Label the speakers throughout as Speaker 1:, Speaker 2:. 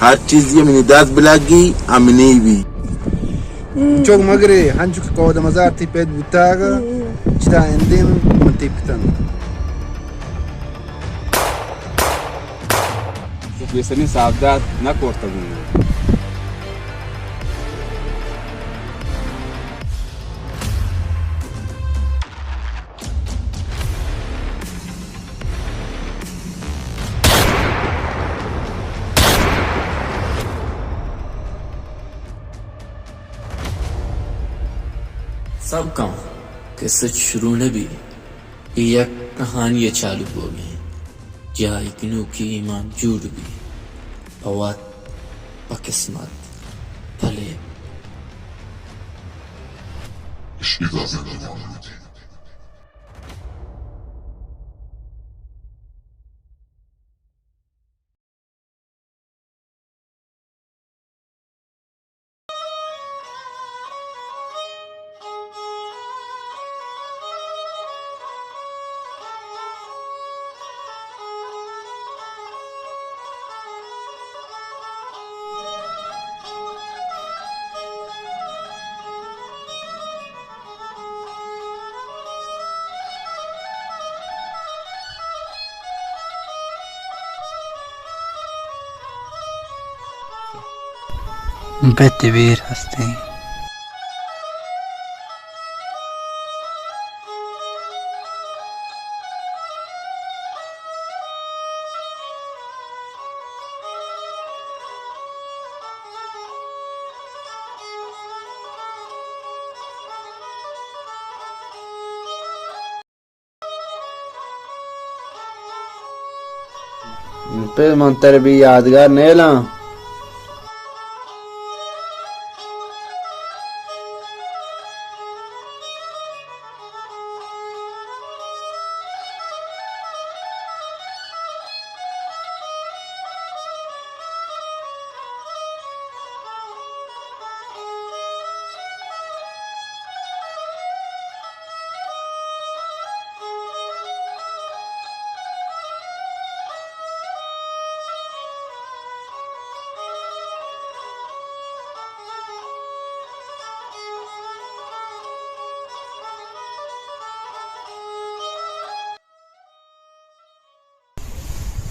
Speaker 1: هر چیزی منی دست بلگی امنی بی
Speaker 2: چوک مگری هنچو که قواد مزار تی پید بوتاگا چتا اندیم من تی پیتن
Speaker 3: بسنی سعادت نکرده بود.
Speaker 4: सब कम किस्सा शुरू न भी ये कहानी चालू हो गई जाए किनू की ईमान जुड़ भी फवाद किस्मत भले
Speaker 5: بتبیر هستی
Speaker 3: पे मंतर भी यादगार नेला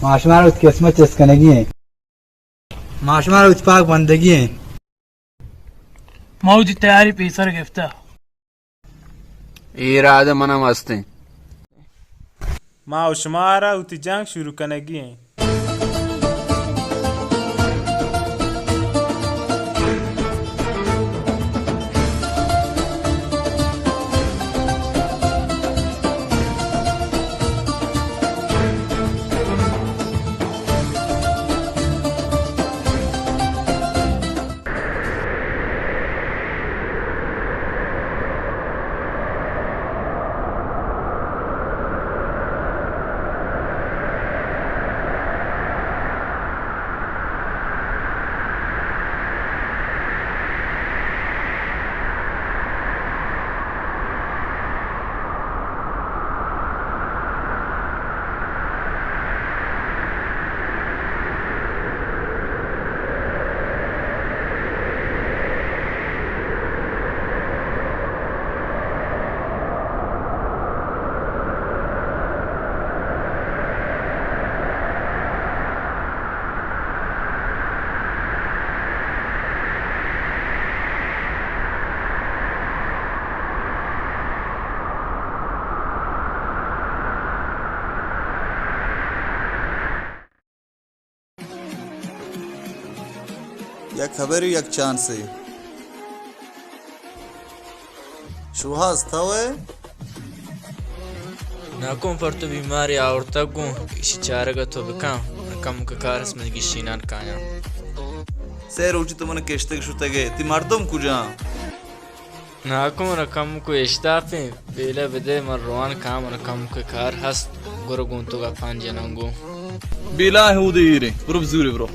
Speaker 5: معاشما رو قسمت اسکنگی ہے معاشما رو اتفاق بندگی ہے
Speaker 6: موجی تیاری پیسر گفته
Speaker 3: ایراد منم هستیم
Speaker 7: ما و شما را اوتی جنگ شروع کنگی ہیں
Speaker 8: یک خبری یک چانسی شو هست توه؟
Speaker 4: ناکن پر تو بیماری آورتا گون ایشی چارگا تو بکام نکم که کارس من گیشینان کایم
Speaker 8: سه روچی تو من کشتک شو تگه تی مردم کجا؟
Speaker 4: ناکن نکم که اشتافی بیله بده من روان کام نکم که کار هست گرو گون تو گا پانجه ننگو
Speaker 8: بیلاه او دیری برو بزوری برو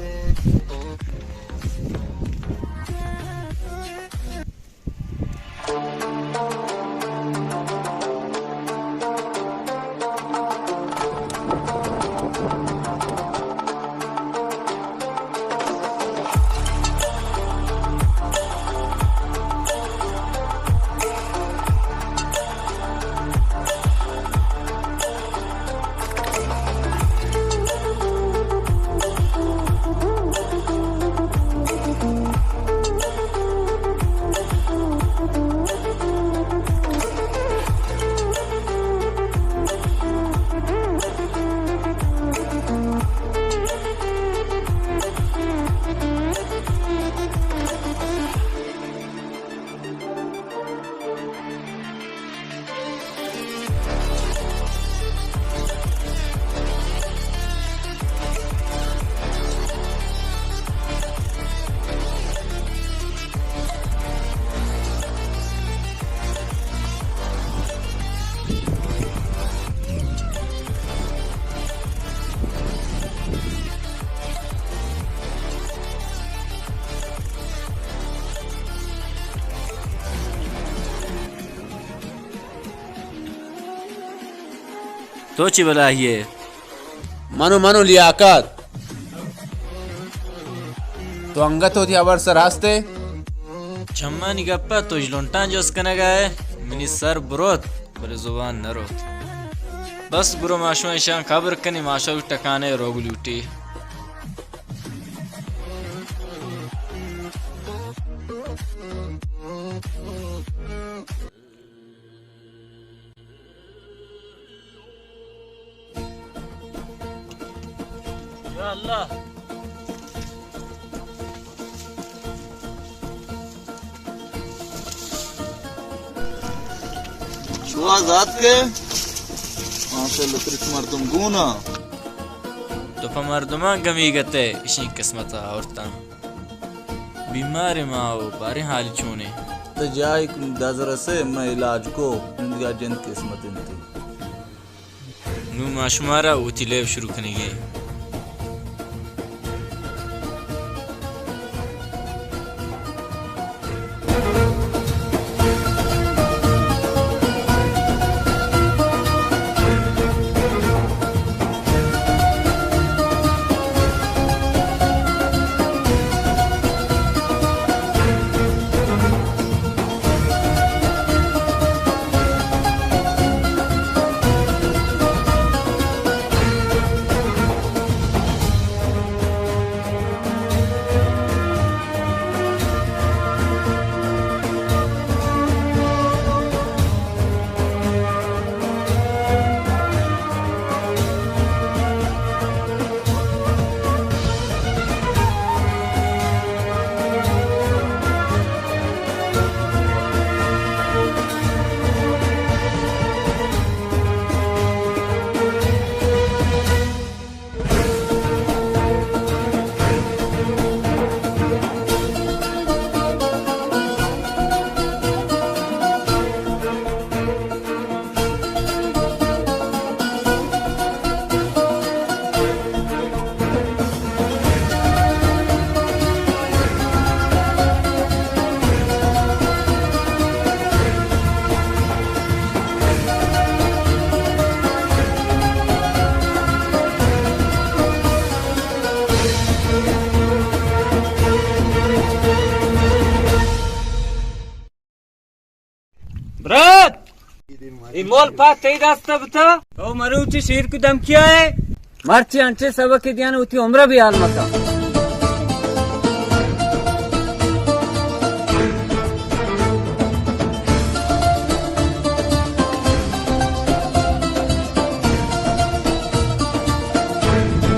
Speaker 4: तो ची बला ये
Speaker 3: मनु लियाकत तो अंगत होती अबर सर हस्ते
Speaker 4: छम्मा निगप्पा तो जलोंटा जोस कने गए मिनी सर ब्रोत बले जुबान नरोत बस गुरु माशो ईशान खबर कनी माशो टकाने रोग लूटी या अल्लाह
Speaker 8: شو ذات के माशाल्लाह त्रिक मर्दम गुना
Speaker 4: तो मर्दमा गमी गते इशी किस्मत औरता बीमार माओ बारे हाल चूने
Speaker 8: तो जाए दाजर से मैं इलाज को इंडिया जन किस्मत इंती
Speaker 4: नू माशुमारा उतिले शुरू करेंगे
Speaker 6: ब्रत इमोल पास तेई रास्ता बता ओ मरुची शेर को दम किया है मर्ची अंचे सबक के दिया उती उम्र भी हाल मता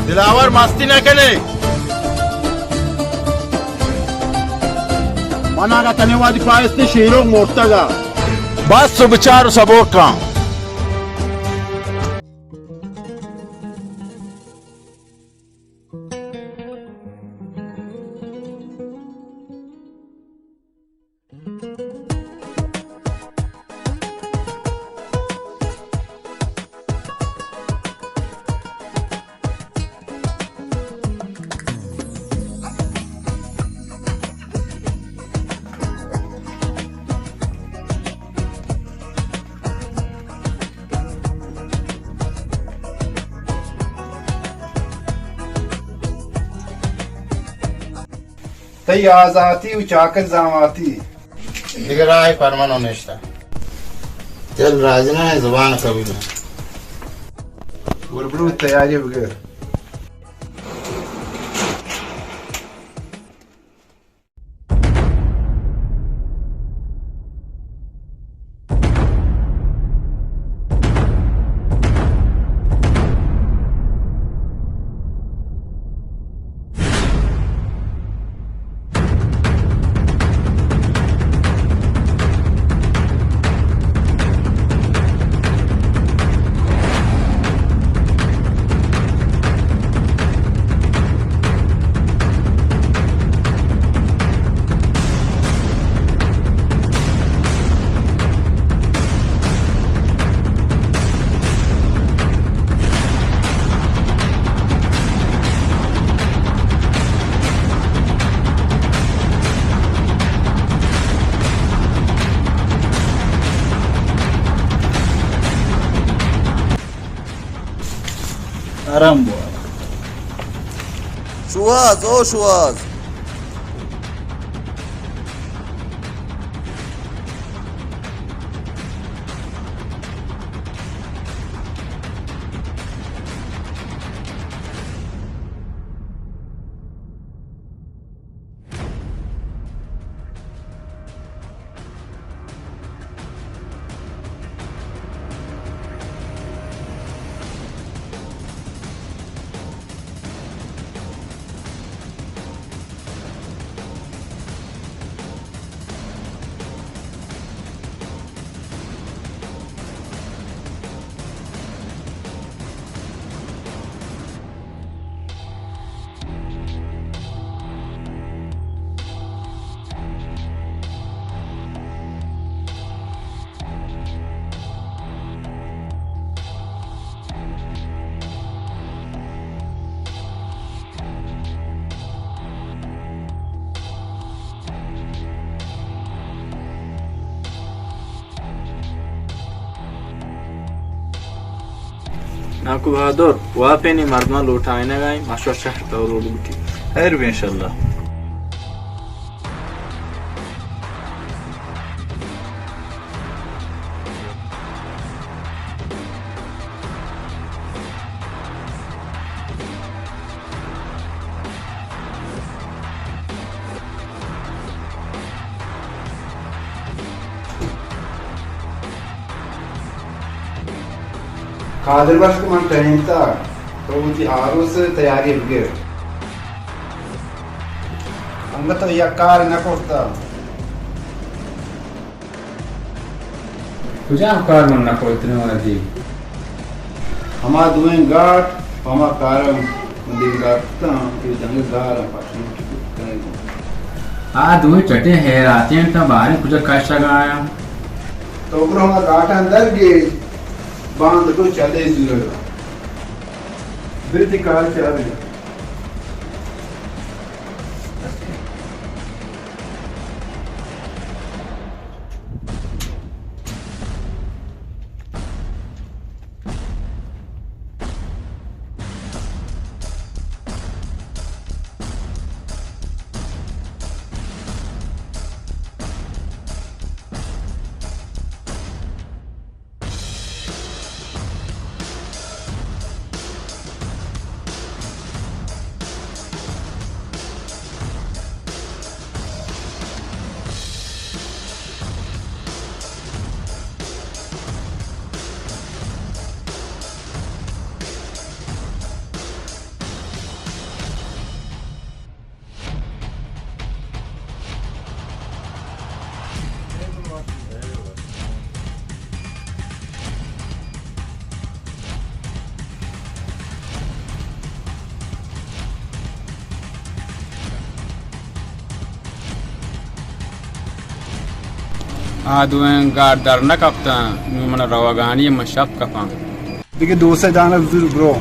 Speaker 1: दिलावर मस्ती न कने मना का तनेवादी पायस्ते शेरों मोर्तगा बस सुबचार सबों का
Speaker 2: तई आजाती उचाकल जामाती
Speaker 1: दिख रहा है फरमान होनेश्ता चल राजना है जुबान कभी ना
Speaker 2: बुलबुल तैयारी बगैर
Speaker 6: آرام بو
Speaker 8: شواز او شواز
Speaker 4: नाकू बहादुर वहाँ पे नहीं मर्दमा लौटाए ना गए माशा शहर का रोड बुटी
Speaker 8: खैर भी इंशाल्लाह
Speaker 2: कादर वर्ष को मन ट्रेन था तो उनकी आरो से तैयारी हो गई अंगत तो यह कार न कोता
Speaker 6: तुझा कार मन ना को इतने वाला जी
Speaker 2: हमारा दुएं गाट हमारा कार मंदिर गाटता ये जंगल गार पाछन
Speaker 6: आ दो चटे है आते हैं तब बाहर कुछ काशा गाया
Speaker 2: तो ऊपर हमारा गाट अंदर गए बांध को चले दूर बिल्कुल कार चला रही
Speaker 6: आदुएं गार दर न कपता मन रवागानी मशक कपा
Speaker 2: देखिए दो से जाना जरूर ब्रो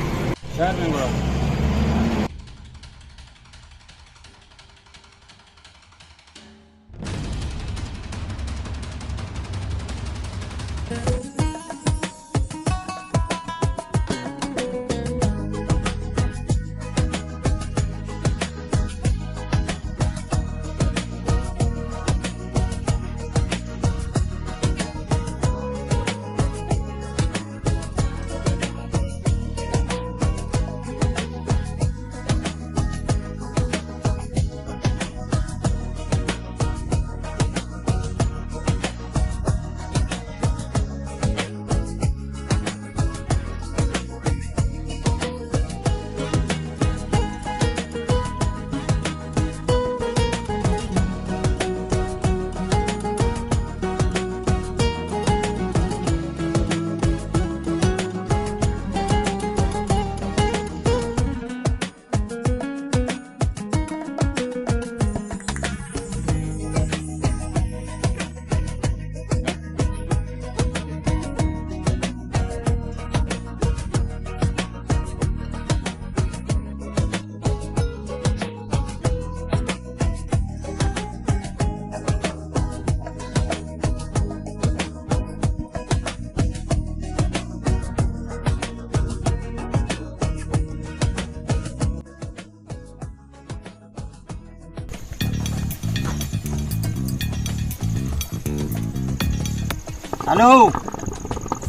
Speaker 1: हेलो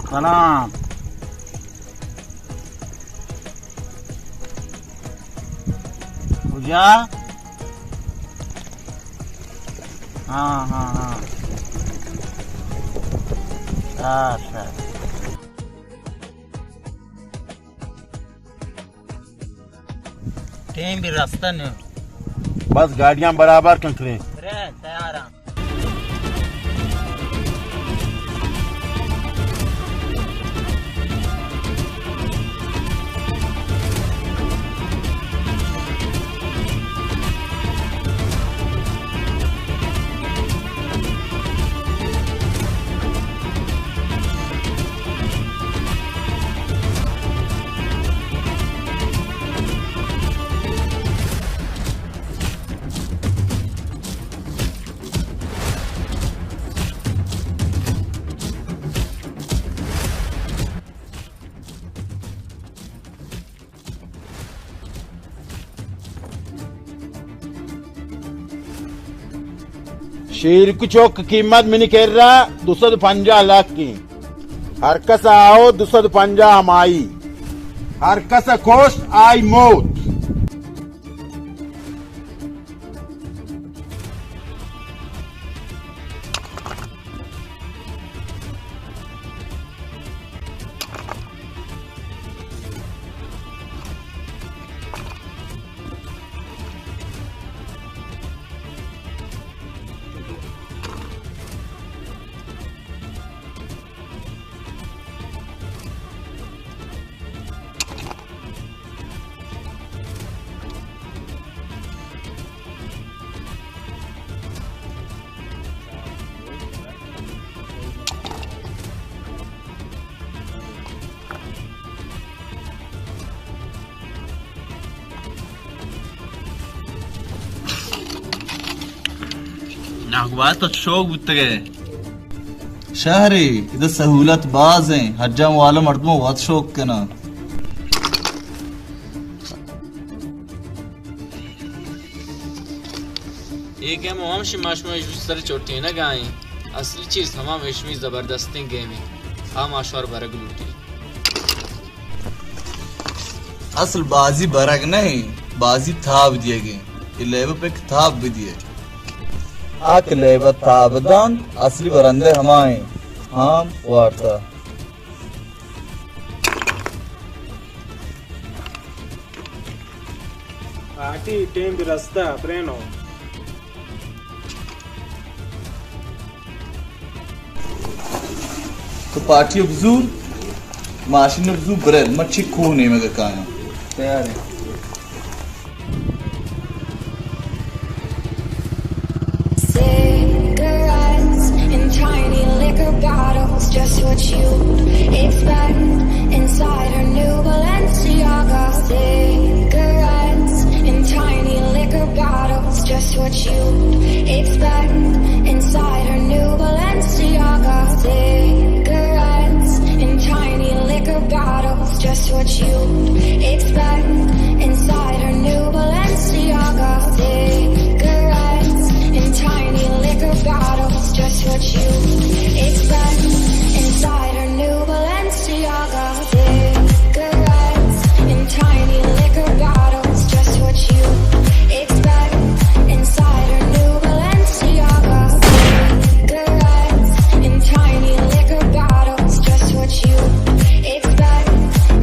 Speaker 1: सलाम। पूजा। हाँ हाँ हाँ अच्छा। टाइम भी रास्ता नहीं, बस गाड़ियां बराबर कंकरे तैयार हैं। शेर की चौक कीमत मैंने कह रहा 250 लाख की। हर कस आओ 250 हमारी, हर कस खोश आई मौत।
Speaker 8: नागवात तो शौक बुत गए शहरी इधर सहूलत बाज हैं हज्जा वाला मर्दों बहुत शौक के ना
Speaker 4: एक है मोहम शिमाश में सर चोटी ना गाएं असली चीज हमा मेशमी जबरदस्ती गेमी हम आशोर बरग लूटी
Speaker 8: असल बाजी बरग नहीं बाजी थाप दिए गए ये लेब पे थाप भी दिए आक लेब थाबदान असली बरंदे हमारे हम वार्ता
Speaker 7: आटी टेम भी रास्ता प्रेनो
Speaker 8: तो पार्टी अब्जूर माशिन अब्जूर ब्रेड मच्छी खूह नहीं मगर काया तैयार है
Speaker 9: bottles, just what you'd expect inside her new Balenciaga. Cigarettes in tiny liquor bottles, just what you'd expect inside her new Balenciaga. Cigarettes in tiny liquor bottles, just what you'd expect inside her new Balenciaga. Cigarettes in tiny liquor bottles, just what you'd expect inside her new Balenciaga. Cigarettes in tiny liquor bottles, just what you expect inside her new Balenciaga. Cigarettes in tiny liquor bottles, just what you expect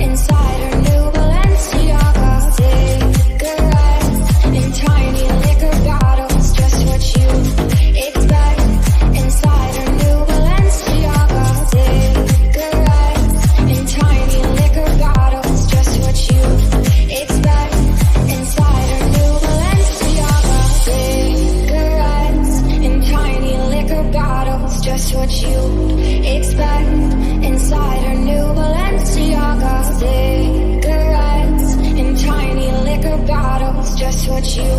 Speaker 9: inside her new Balenciaga. Cigarettes in tiny liquor bottles, just what you expect inside her new Balenciaga. Cigarettes in tiny liquor bottles, just what you expect inside her new Balenciaga. Cigarettes in tiny liquor bottles, just what you expect inside her new Balenciaga. Cigarettes in tiny liquor bottles, just what you